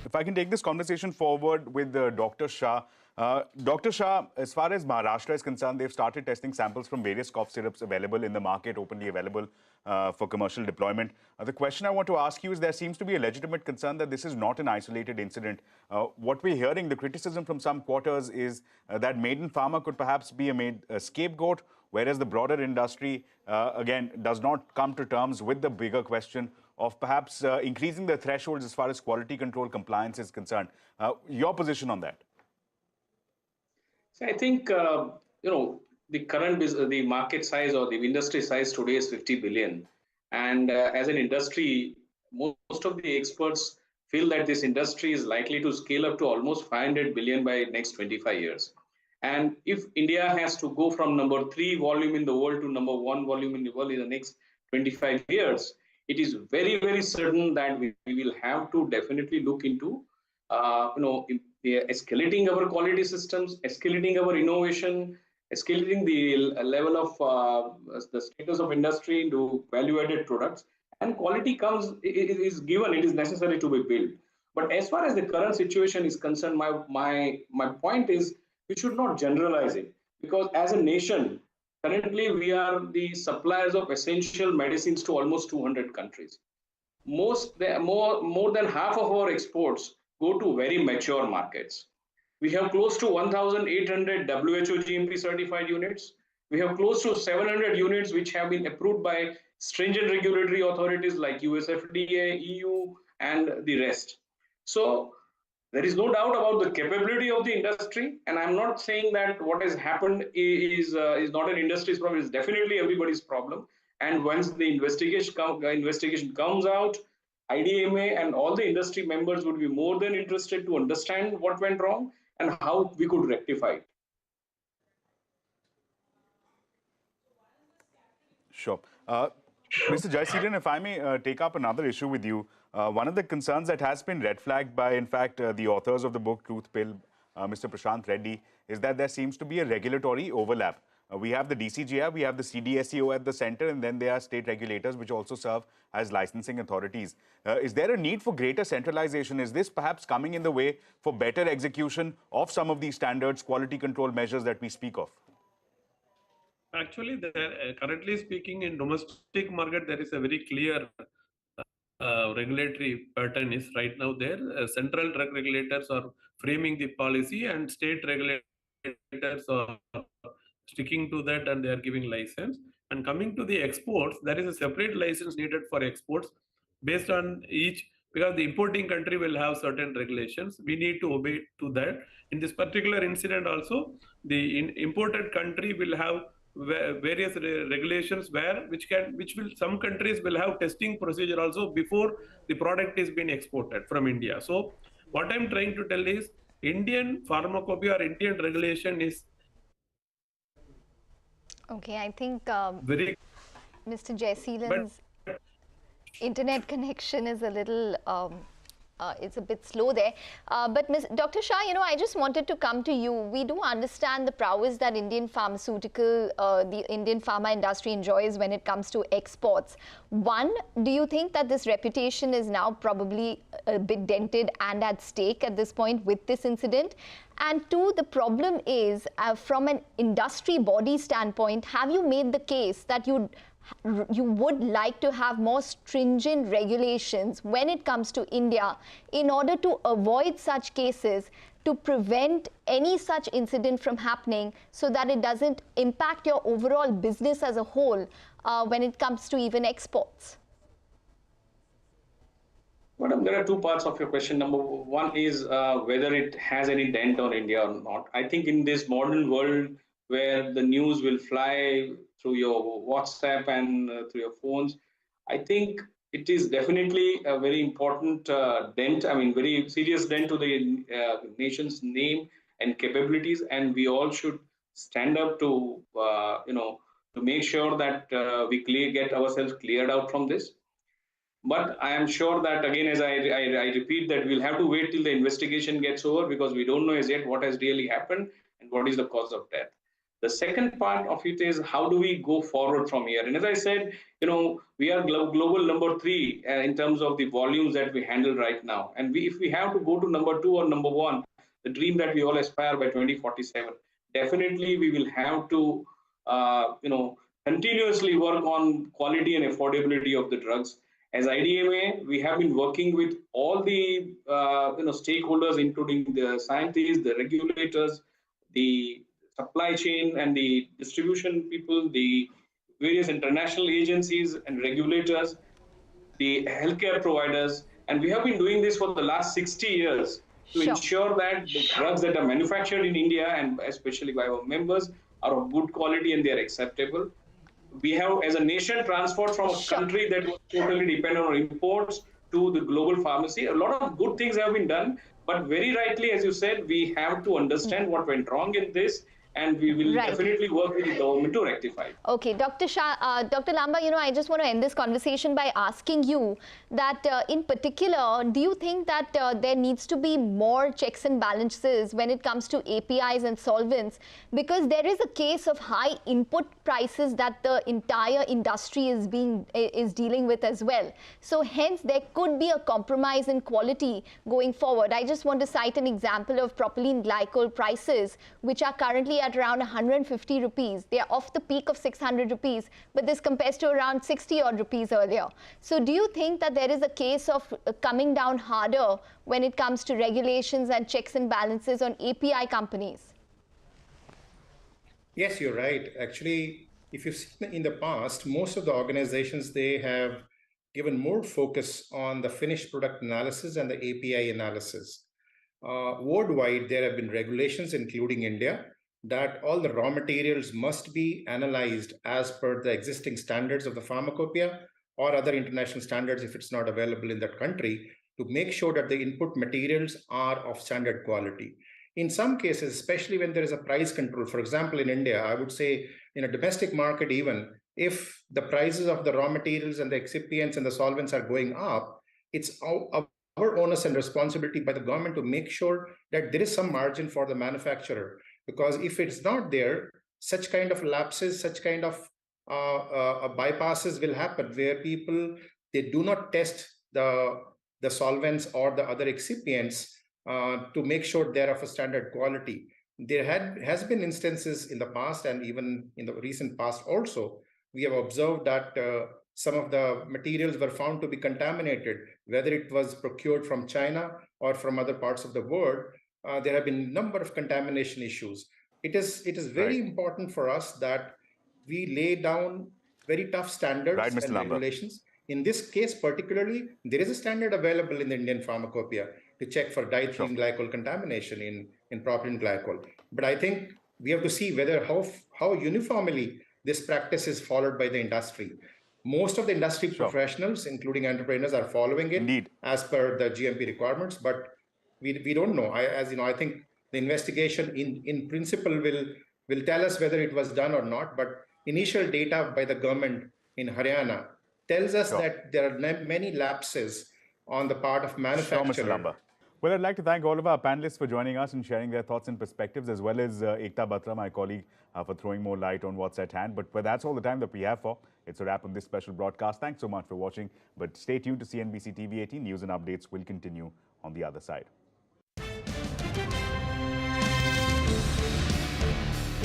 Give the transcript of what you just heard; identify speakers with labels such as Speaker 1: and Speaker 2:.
Speaker 1: If I can take this conversation forward with Dr. Shah. Dr. Shah, as far as Maharashtra is concerned, they've started testing samples from various cough syrups available in the market, openly available for commercial deployment. The question I want to ask you is there seems to be a legitimate concern that this is not an isolated incident. What we're hearing, the criticism from some quarters is that Maiden Pharma could perhaps be a scapegoat, whereas the broader industry, again, does not come to terms with the bigger question of perhaps increasing the thresholds as far as quality control compliance is concerned. Your position on that?
Speaker 2: So I think, the current the market size or the industry size today is 50 billion. And as an industry, most of the experts feel that this industry is likely to scale up to almost 500 billion by next 25 years. And if India has to go from number 3 volume in the world to number 1 volume in the world in the next 25 years, it is very, very certain that we will have to definitely look into, escalating our quality systems, escalating our innovation, escalating the level of the status of industry into value-added products. And quality is given, it is necessary to be built. But as far as the current situation is concerned, my point is we should not generalize it, because as a nation, currently we are the suppliers of essential medicines to almost 200 countries. More than half of our exports go to very mature markets. We have close to 1,800 WHO GMP certified units. We have close to 700 units which have been approved by stringent regulatory authorities like US FDA, EU, and the rest. So there is no doubt about the capability of the industry, and I'm not saying that what has happened is not an industry's problem. It's definitely everybody's problem. And once the investigation comes out, IDMA and all the industry members would be more than interested to understand what went wrong and how we could rectify it.
Speaker 1: Sure. Mr. Jayaseelan, if I may take up another issue with you. One of the concerns that has been red flagged by, in fact, the authors of the book Truth Pill, Mr. Prashant Reddy, is that there seems to be a regulatory overlap. We have the DCGI, we have the CDSCO at the center, and then there are state regulators which also serve as licensing authorities. Is there a need for greater centralization? Is this perhaps coming in the way for better execution of some of these standards, quality control measures that we speak of?
Speaker 3: Actually, currently speaking, in domestic market, there is a very clear regulatory pattern is right now there. Central drug regulators are framing the policy and state regulators are sticking to that and they are giving license. And coming to the exports, there is a separate license needed for exports based on each, because the importing country will have certain regulations. We need to obey to that. In this particular incident also, the imported country will have various regulations some countries will have testing procedure also before the product is being exported from India. So what I'm trying to tell is Indian pharmacopoeia or Indian regulation is
Speaker 4: okay. I think Mr. Jayaseelan's internet connection is a little it's a bit slow there. But Dr. Shah, I just wanted to come to you. We do understand the prowess that the Indian pharma industry enjoys when it comes to exports. One, do you think that this reputation is now probably a bit dented and at stake at this point with this incident? And two, the problem is, from an industry body standpoint, have you made the case that you would like to have more stringent regulations when it comes to India in order to avoid such cases, to prevent any such incident from happening so that it doesn't impact your overall business as a whole when it comes to even exports?
Speaker 2: Madam, there are two parts of your question. Number one is whether it has any dent on India or not. I think in this modern world where the news will fly through your WhatsApp and through your phones, I think it is definitely a very important dent, very serious dent to the nation's name and capabilities. And we all should stand up to, to make sure that we get ourselves cleared out from this. But I am sure that, again, as I repeat, that we'll have to wait till the investigation gets over, because we don't know as yet what has really happened and what is the cause of death. The second part of it is how do we go forward from here? And as I said, we are global number 3 in terms of the volumes that we handle right now. And if we have to go to number 2 or number 1, the dream that we all aspire by 2047, definitely we will have to, continuously work on quality and affordability of the drugs. As IDMA, we have been working with all the stakeholders, including the scientists, the regulators, the supply chain and the distribution people, the various international agencies and regulators, the healthcare providers, and we have been doing this for the last 60 years to
Speaker 4: Sure.
Speaker 2: ensure that the drugs that are manufactured in India and especially by our members are of good quality and they are acceptable. We have, as a nation, transferred from a
Speaker 4: Sure.
Speaker 2: country that was totally dependent on imports to the global pharmacy. A lot of good things have been done, but very rightly, as you said, we have to understand what went wrong in this, and we will
Speaker 4: Right.
Speaker 2: definitely work with the government to rectify it.
Speaker 4: Okay, Dr. Shah, Dr. Lamba, I just want to end this conversation by asking you that in particular, do you think that there needs to be more checks and balances when it comes to APIs and solvents? Because there is a case of high input prices that the entire industry is dealing with as well. So hence, there could be a compromise in quality going forward. I just want to cite an example of propylene glycol prices, which are currently at around 150 rupees. They are off the peak of 600 rupees, but this compares to around 60 odd rupees earlier. So do you think that there is a case of coming down harder when it comes to regulations and checks and balances on API companies?
Speaker 5: Yes, you're right. Actually, if you've seen in the past, most of the organizations, they have given more focus on the finished product analysis and the API analysis. Worldwide, there have been regulations, including India, that all the raw materials must be analyzed as per the existing standards of the pharmacopoeia or other international standards if it's not available in that country, to make sure that the input materials are of standard quality. In some cases, especially when there is a price control, for example, in India, I would say in a domestic market, even if the prices of the raw materials and the excipients and the solvents are going up, it's our onus and responsibility by the government to make sure that there is some margin for the manufacturer. Because if it's not there, such kind of lapses, such kind of bypasses will happen where people, they do not test the solvents or the other excipients to make sure they're of a standard quality. There has been instances in the past and even in the recent past also, we have observed that some of the materials were found to be contaminated, whether it was procured from China or from other parts of the world. There have been a number of contamination issues. It is very important for us that we lay down very tough standards and regulations. In this case particularly, there is a standard available in the Indian pharmacopoeia to check for diethylene glycol contamination in propylene glycol. But I think we have to see whether how uniformly this practice is followed by the industry. Most of the industry professionals, including entrepreneurs, are following it as per the GMP requirements, but we don't know. I think the investigation in principle will tell us whether it was done or not, but initial data by the government in Haryana tells us that there are many lapses on the part of manufacturers.
Speaker 1: Well, I'd like to thank all of our panelists for joining us and sharing their thoughts and perspectives, as well as Ekta Batra, my colleague, for throwing more light on what's at hand. But that's all the time that we have for. It's a wrap on this special broadcast. Thanks so much for watching. But stay tuned to CNBC TV18. News and updates will continue on the other side.